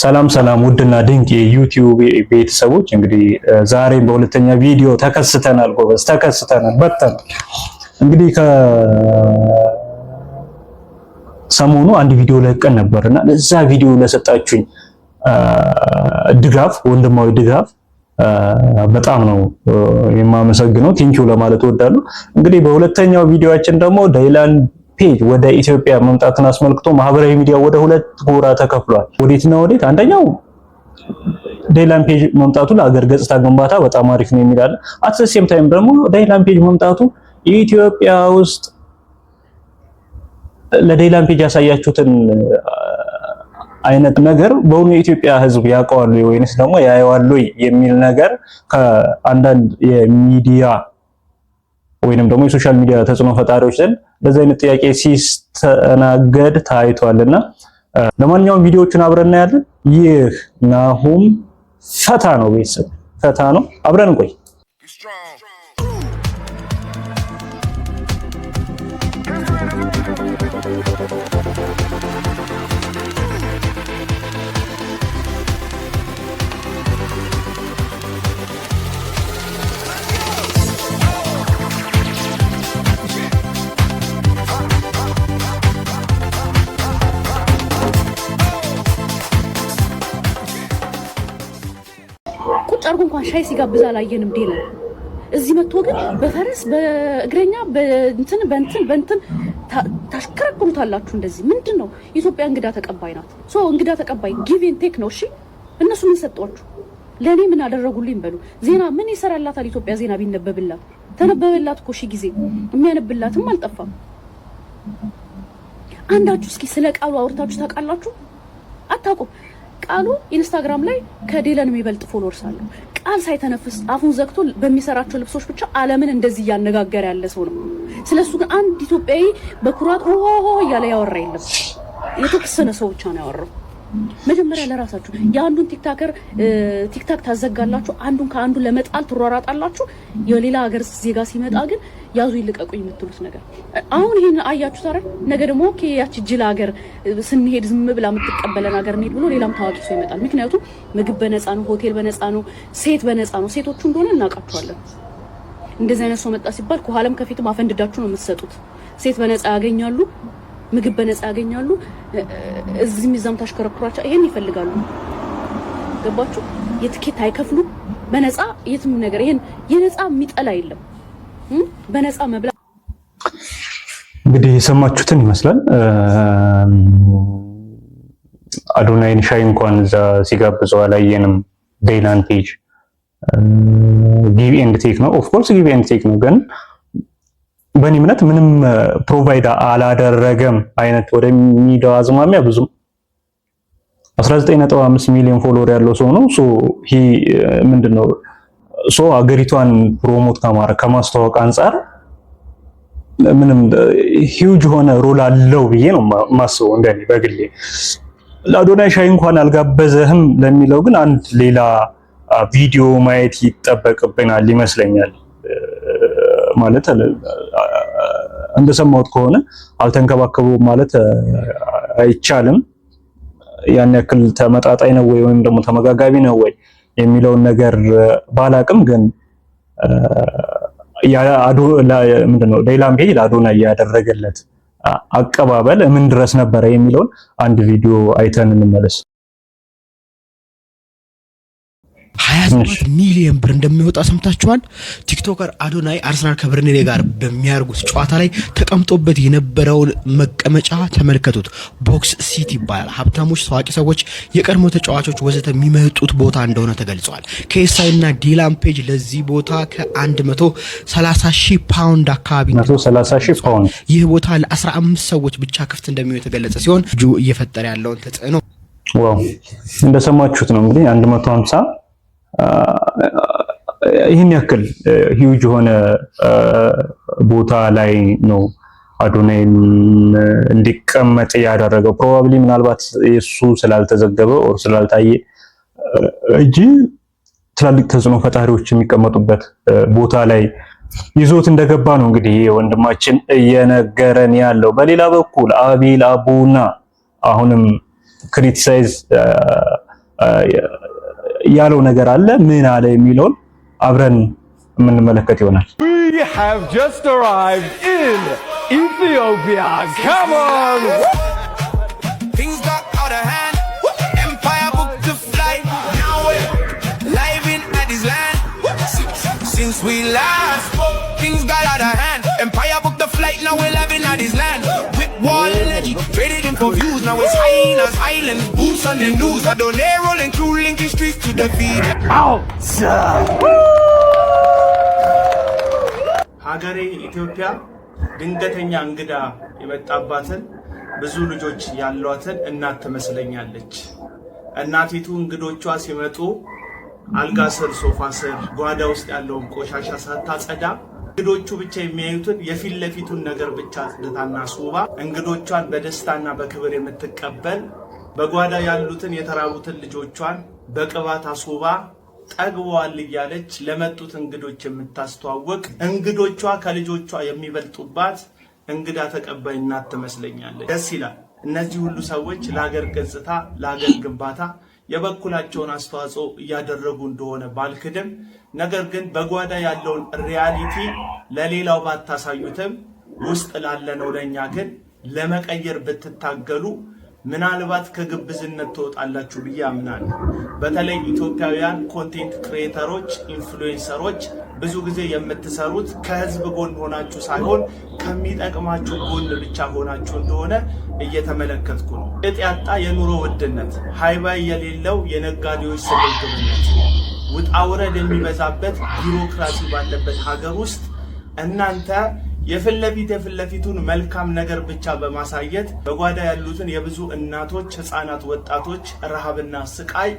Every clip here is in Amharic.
ሰላም ሰላም ውድና ድንቅ የዩቲዩብ ቤተሰቦች እንግዲህ ዛሬ በሁለተኛ ቪዲዮ ተከስተናል። ጎበዝ ተከስተናል። በጣም እንግዲህ ከሰሞኑ አንድ ቪዲዮ ለቀን ነበርና ለዛ ቪዲዮ ለሰጣችሁኝ ድጋፍ ወንድማዊ ድጋፍ በጣም ነው የማመሰግነው። ቲንኪው ለማለት እወዳለሁ። እንግዲህ በሁለተኛው ቪዲዮአችን ደግሞ ዳይላንድ ፔጅ ወደ ኢትዮጵያ መምጣትን አስመልክቶ ማህበራዊ ሚዲያ ወደ ሁለት ጎራ ተከፍሏል። ወዴትና ወዴት? አንደኛው ዳይላንድ ፔጅ መምጣቱ ለሀገር ገጽታ ግንባታ በጣም አሪፍ ነው የሚላል። አት ዘ ሴም ታይም ደግሞ ዳይላንድ ፔጅ መምጣቱ ኢትዮጵያ ውስጥ ለዳይላንድ ፔጅ ያሳያችሁትን አይነት ነገር በእውኑ የኢትዮጵያ ሕዝብ ያውቀዋል ወይንስ ደግሞ ያየዋል የሚል ነገር ከአንዳንድ የሚዲያ ወይንም ደግሞ የሶሻል ሚዲያ ተጽዕኖ ፈጣሪዎች ዘንድ በዛ አይነት ጥያቄ ሲስተናገድ ታይቷልና ለማንኛውም ቪዲዮዎቹን አብረን እናያለን። ይህ ናሁም ፈታ ነው፣ ቤተሰብ ፈታ ነው። አብረን እንቆይ። ጫርጉ እንኳን ሻይ ሲጋብዝ አላየንም። ዴላ እዚህ መጥቶ ግን በፈረስ በእግረኛ በእንትን ታሽከረክሩታላችሁ። እንደዚህ ምንድነው? ኢትዮጵያ እንግዳ ተቀባይ ናት። እንግዳ ተቀባይ ጊቭ ኤንድ ቴክ ነው። እሺ እነሱ ምን ሰጧችሁ? ለኔ ምን አደረጉልኝ በሉ። ዜና ምን ይሰራላታል? ኢትዮጵያ ዜና ቢነበብላት ተነበበላት እኮ ሺ ጊዜ የሚያነብላትም አልጠፋም። አንዳችሁ እስኪ ስለ ቃሉ አውርታችሁ ታውቃላችሁ? አታውቁም። ቃሉ ኢንስታግራም ላይ ከዴለን የሚበልጥ ፎሎወርስ አለው። ቃል ሳይተነፍስ አፉን ዘግቶ በሚሰራቸው ልብሶች ብቻ ዓለምን እንደዚህ እያነጋገረ ያለ ሰው ነው። ስለሱ ግን አንድ ኢትዮጵያዊ በኩራት ኦሆ እያለ ያወራ የለም። የተወሰነ ሰው ብቻ ነው ያወራው። መጀመሪያ ለራሳችሁ የአንዱን ቲክታክ ታዘጋላችሁ፣ አንዱን ከአንዱ ለመጣል ትሯራጣላችሁ። የሌላ ሀገር ዜጋ ሲመጣ ግን ያዙ ይልቀቁኝ የምትሉት ነገር አሁን ይሄን አያችሁ ታረን። ነገ ደግሞ ኦኬ ያቺ ጅል ሀገር ስንሄድ ዝም ብላ የምትቀበለን ሀገር እንሄድ ብሎ ሌላም ታዋቂ ሰው ይመጣል። ምክንያቱም ምግብ በነፃ ነው፣ ሆቴል በነፃ ነው፣ ሴት በነፃ ነው። ሴቶቹ እንደሆነ እናውቃቸዋለን። እንደዚህ አይነት ሰው መጣ ሲባል ከኋላም ከፊትም አፈንድዳችሁ ነው የምትሰጡት። ሴት በነፃ ያገኛሉ፣ ምግብ በነፃ ያገኛሉ። እዚህም እዛም ታሽከረክሯቸው ይሄን ይፈልጋሉ። ገባችሁ? የትኬት አይከፍሉ በነፃ የትም ነገር ይሄን የነፃ የሚጠላ የለም። በነፃ መብላ እንግዲህ የሰማችሁትን ይመስላል። አዶናይን ሻይ እንኳን እዛ ሲጋብዘው አላየንም። ዳይላንድ ፔጅ ጊቭ ኤንድ ቴክ ነው። ኦፍ ኮርስ ጊቭ ኤንድ ቴክ ነው፣ ግን በእኔ እምነት ምንም ፕሮቫይድ አላደረገም አይነት ወደ ሚዲያው አዝማሚያ ብዙም 19.5 ሚሊዮን ፎሎወር ያለው ሰው ነው። ምንድነው አገሪቷን ፕሮሞት ከማስተዋወቅ አንጻር ምንም ሂውጅ ሆነ ሮል አለው ብዬ ነው ማስበው። እንደኔ በግሌ ለአዶናይ ሻይ እንኳን አልጋበዘህም ለሚለው ግን አንድ ሌላ ቪዲዮ ማየት ይጠበቅብናል ይመስለኛል። ማለት እንደሰማሁት ከሆነ አልተንከባከበውም ማለት አይቻልም። ያን ያክል ተመጣጣኝ ነው ወይ ወይም ደግሞ ተመጋጋቢ ነው ወይ የሚለውን ነገር ባላቅም፣ ግን ምንድነው ዳይላንድ ፔጅ ለአዶናይ ያደረገለት አቀባበል ምን ድረስ ነበረ የሚለውን አንድ ቪዲዮ አይተን እንመለስ። 27 ሚሊዮን ብር እንደሚወጣ ሰምታችኋል። ቲክቶከር አዶናይ አርሰናል ከበርንሌ ጋር በሚያርጉት ጨዋታ ላይ ተቀምጦበት የነበረውን መቀመጫ ተመልከቱት። ቦክስ ሲት ይባላል። ሀብታሞች፣ ታዋቂ ሰዎች፣ የቀድሞ ተጫዋቾች ወዘተ የሚመጡት ቦታ እንደሆነ ተገልጿል። KSI እና ዳይላንድ ፔጅ ለዚህ ቦታ ከ130,000 ፓውንድ አካባቢ 130,000 ፓውንድ ይህ ቦታ ለ15 ሰዎች ብቻ ክፍት እንደሚሆን የተገለጸ ሲሆን እየፈጠረ ያለውን ተጽዕኖ ዋው እንደሰማችሁት ነው። እንግዲህ 150 ይህን ያክል ሂውጅ የሆነ ቦታ ላይ ነው አዶናይን እንዲቀመጥ ያደረገው። ፕሮባብሊ ምናልባት የሱ ስላልተዘገበ ኦር ስላልታየ እንጂ ትላልቅ ተጽዕኖ ፈጣሪዎች የሚቀመጡበት ቦታ ላይ ይዞት እንደገባ ነው እንግዲህ ወንድማችን እየነገረን ያለው። በሌላ በኩል አቤል አቡና አሁንም ክሪቲሳይዝ ያለው ነገር አለ። ምን አለ የሚለውን አብረን የምንመለከት ይሆናል። We have just arrived in Ethiopia. Come on. Things got out of hand. Empire booked the flight. Now we're live in Addis land. Since we last spoke, things got out of hand. Empire booked the flight. Now we're live in Addis land. With wall energy, traded and confused. Now it's hyenas, islands, boots on the news. I don't dare rolling through linking streets to the feed. ሀገሬ ኢትዮጵያ ድንገተኛ እንግዳ የመጣባትን ብዙ ልጆች ያሏትን እናት ትመስለኛለች። እናቲቱ እንግዶቿ ሲመጡ አልጋ ስር፣ ሶፋ ስር፣ ጓዳ ውስጥ ያለውን ቆሻሻ ሳታጸዳ እንግዶቹ ብቻ የሚያዩትን የፊት ለፊቱን ነገር ብቻ አጽድታና ሱባ እንግዶቿን በደስታና በክብር የምትቀበል በጓዳ ያሉትን የተራቡትን ልጆቿን በቅባት አሱባ ጠግበዋል እያለች ለመጡት እንግዶች የምታስተዋውቅ እንግዶቿ ከልጆቿ የሚበልጡባት እንግዳ ተቀባይ እናት ትመስለኛለች። ደስ ይላል። እነዚህ ሁሉ ሰዎች ለሀገር ገጽታ፣ ለሀገር ግንባታ የበኩላቸውን አስተዋጽኦ እያደረጉ እንደሆነ ባልክድም፣ ነገር ግን በጓዳ ያለውን ሪያሊቲ ለሌላው ባታሳዩትም ውስጥ ላለነው ለኛ ግን ለመቀየር ብትታገሉ ምናልባት ከግብዝነት ትወጣላችሁ ብዬ አምናለሁ። በተለይ ኢትዮጵያውያን ኮንቴንት ክሪኤተሮች፣ ኢንፍሉዌንሰሮች ብዙ ጊዜ የምትሰሩት ከህዝብ ጎን ሆናችሁ ሳይሆን ከሚጠቅማችሁ ጎን ብቻ ሆናችሁ እንደሆነ እየተመለከትኩ ነው። እጥ ያጣ የኑሮ ውድነት፣ ሃይባይ የሌለው የነጋዴዎች ስግብግብነት፣ ውጣ ውረድ የሚበዛበት ቢሮክራሲ ባለበት ሀገር ውስጥ እናንተ የፍለፊቱን መልካም ነገር ብቻ በማሳየት በጓዳ ያሉትን የብዙ እናቶች፣ ህፃናት፣ ወጣቶች ረሃብና ስቃይ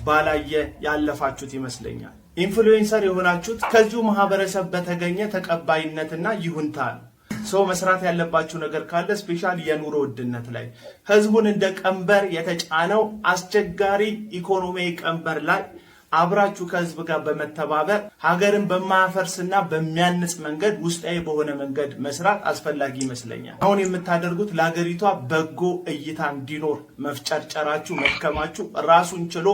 ባላየ ያለፋችሁት ይመስለኛል። ኢንፍሉዌንሰር የሆናችሁት ከዚሁ ማህበረሰብ በተገኘ ተቀባይነትና ይሁንታ ነው። ሰው መስራት ያለባችሁ ነገር ካለ ስፔሻሊ የኑሮ ውድነት ላይ ህዝቡን እንደ ቀንበር የተጫነው አስቸጋሪ ኢኮኖሚያዊ ቀንበር ላይ አብራችሁ ከህዝብ ጋር በመተባበር ሀገርን በማያፈርስና በሚያንጽ መንገድ ውስጣዊ በሆነ መንገድ መስራት አስፈላጊ ይመስለኛል። አሁን የምታደርጉት ለሀገሪቷ በጎ እይታ እንዲኖር መፍጨርጨራችሁ፣ መድከማችሁ ራሱን ችሎ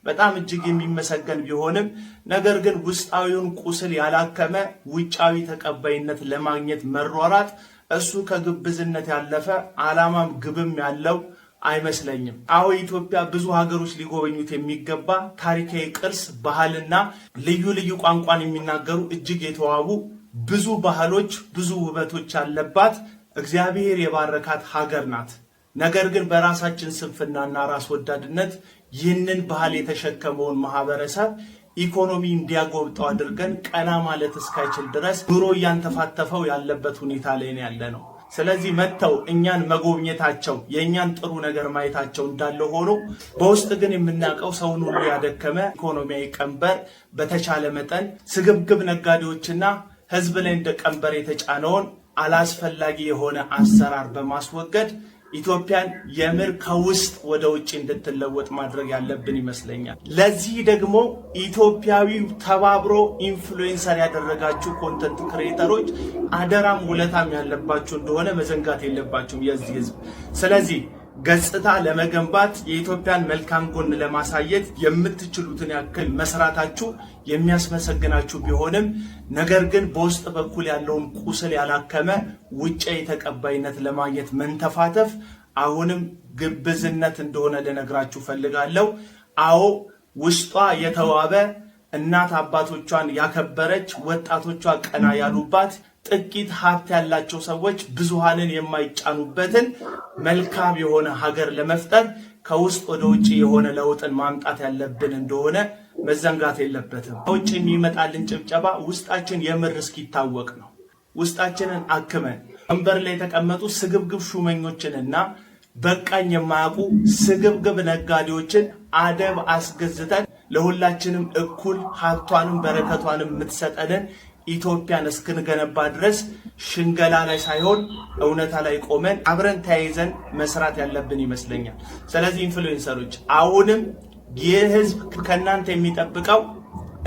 በጣም እጅግ የሚመሰገን ቢሆንም ነገር ግን ውስጣዊውን ቁስል ያላከመ ውጫዊ ተቀባይነት ለማግኘት መሯሯጥ እሱ ከግብዝነት ያለፈ ዓላማም ግብም ያለው አይመስለኝም። አዎ ኢትዮጵያ ብዙ ሀገሮች ሊጎበኙት የሚገባ ታሪካዊ ቅርስ፣ ባህልና ልዩ ልዩ ቋንቋን የሚናገሩ እጅግ የተዋቡ ብዙ ባህሎች፣ ብዙ ውበቶች ያለባት እግዚአብሔር የባረካት ሀገር ናት። ነገር ግን በራሳችን ስንፍናና ራስ ወዳድነት ይህንን ባህል የተሸከመውን ማህበረሰብ ኢኮኖሚ እንዲያጎብጠው አድርገን ቀና ማለት እስካይችል ድረስ ኑሮ እያንተፋተፈው ያለበት ሁኔታ ላይ ነው ያለ ነው። ስለዚህ መጥተው እኛን መጎብኘታቸው የእኛን ጥሩ ነገር ማየታቸው እንዳለ ሆኖ በውስጥ ግን የምናውቀው ሰውን ሁሉ ያደከመ ኢኮኖሚያዊ ቀንበር በተቻለ መጠን ስግብግብ ነጋዴዎችና ህዝብ ላይ እንደ ቀንበር የተጫነውን አላስፈላጊ የሆነ አሰራር በማስወገድ ኢትዮጵያን የምር ከውስጥ ወደ ውጭ እንድትለወጥ ማድረግ ያለብን ይመስለኛል። ለዚህ ደግሞ ኢትዮጵያዊ ተባብሮ ኢንፍሉዌንሰር ያደረጋችሁ ኮንተንት ክሪኤተሮች አደራም ውለታም ያለባችሁ እንደሆነ መዘንጋት የለባችሁም የዚህ ህዝብ። ስለዚህ ገጽታ ለመገንባት የኢትዮጵያን መልካም ጎን ለማሳየት የምትችሉትን ያክል መስራታችሁ የሚያስመሰግናችሁ ቢሆንም ነገር ግን በውስጥ በኩል ያለውን ቁስል ያላከመ ውጫዊ ተቀባይነት ለማግኘት መንተፋተፍ አሁንም ግብዝነት እንደሆነ ልነግራችሁ ፈልጋለሁ። አዎ ውስጧ የተዋበ እናት አባቶቿን ያከበረች ወጣቶቿ ቀና ያሉባት ጥቂት ሀብት ያላቸው ሰዎች ብዙሃንን የማይጫኑበትን መልካም የሆነ ሀገር ለመፍጠር ከውስጥ ወደ ውጭ የሆነ ለውጥን ማምጣት ያለብን እንደሆነ መዘንጋት የለበትም። ከውጭ የሚመጣልን ጭብጨባ ውስጣችን የምር እስኪታወቅ ነው። ውስጣችንን አክመን ወንበር ላይ የተቀመጡ ስግብግብ ሹመኞችንና በቃኝ የማያውቁ ስግብግብ ነጋዴዎችን አደብ አስገዝተን ለሁላችንም እኩል ሀብቷንም በረከቷንም የምትሰጠንን ኢትዮጵያን እስክንገነባ ድረስ ሽንገላ ላይ ሳይሆን እውነታ ላይ ቆመን አብረን ተያይዘን መስራት ያለብን ይመስለኛል። ስለዚህ ኢንፍሉዌንሰሮች አሁንም ይህ ህዝብ ከእናንተ የሚጠብቀው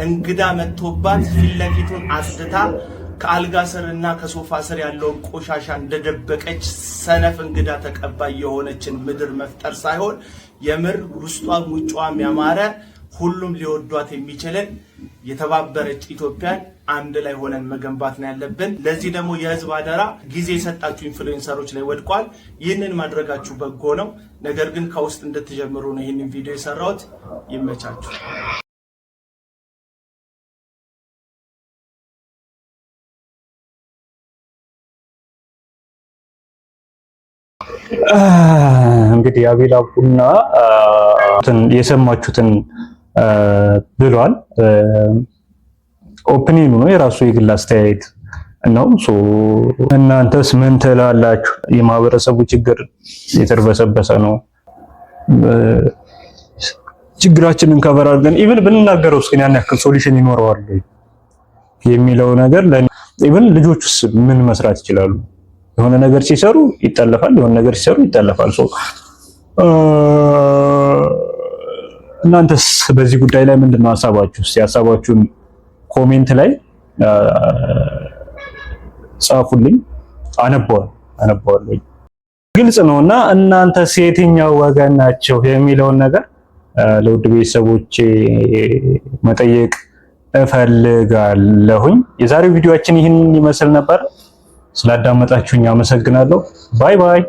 እንግዳ መጥቶባት ፊት ለፊቱን አስድታ ከአልጋ ስር እና ከሶፋ ስር ያለውን ቆሻሻ እንደደበቀች ሰነፍ እንግዳ ተቀባይ የሆነችን ምድር መፍጠር ሳይሆን የምር ውስጧም ውጫዋም ያማረ ሁሉም ሊወዷት የሚችልን የተባበረች ኢትዮጵያን አንድ ላይ ሆነን መገንባት ነው ያለብን። ለዚህ ደግሞ የህዝብ አደራ ጊዜ የሰጣችሁ ኢንፍሉዌንሰሮች ላይ ወድቋል። ይህንን ማድረጋችሁ በጎ ነው። ነገር ግን ከውስጥ እንድትጀምሩ ነው ይህንን ቪዲዮ የሰራሁት። ይመቻችሁ። እንግዲህ አቤል አቡና የሰማችሁትን ብሏል። ኦፒኒየኑ ነው፣ የራሱ የግል አስተያየት ነው። እናንተስ ምን ትላላችሁ? የማህበረሰቡ ችግር የተርበሰበሰ ነው። ችግራችንን ከበር አድርገን ኢቭን ብንናገረው እስኪ ያን ያክል ሶሉሽን ይኖረዋል የሚለው ነገር ኢቭን ልጆቹስ ምን መስራት ይችላሉ? የሆነ ነገር ሲሰሩ ይጠለፋል፣ የሆነ ነገር ሲሰሩ ይጠለፋል። እናንተስ በዚህ ጉዳይ ላይ ምንድነው ሐሳባችሁ? ሐሳባችሁን ኮሜንት ላይ ጻፉልኝ፣ አነባዋለሁ። ግልጽ ነውና እናንተስ የትኛው ወገን ናቸው የሚለውን ነገር ለውድ ቤተሰቦቼ መጠየቅ እፈልጋለሁኝ። የዛሬው ቪዲዮአችን ይህን ይመስል ነበር። ስላዳመጣችሁኝ አመሰግናለሁ። ባይ ባይ።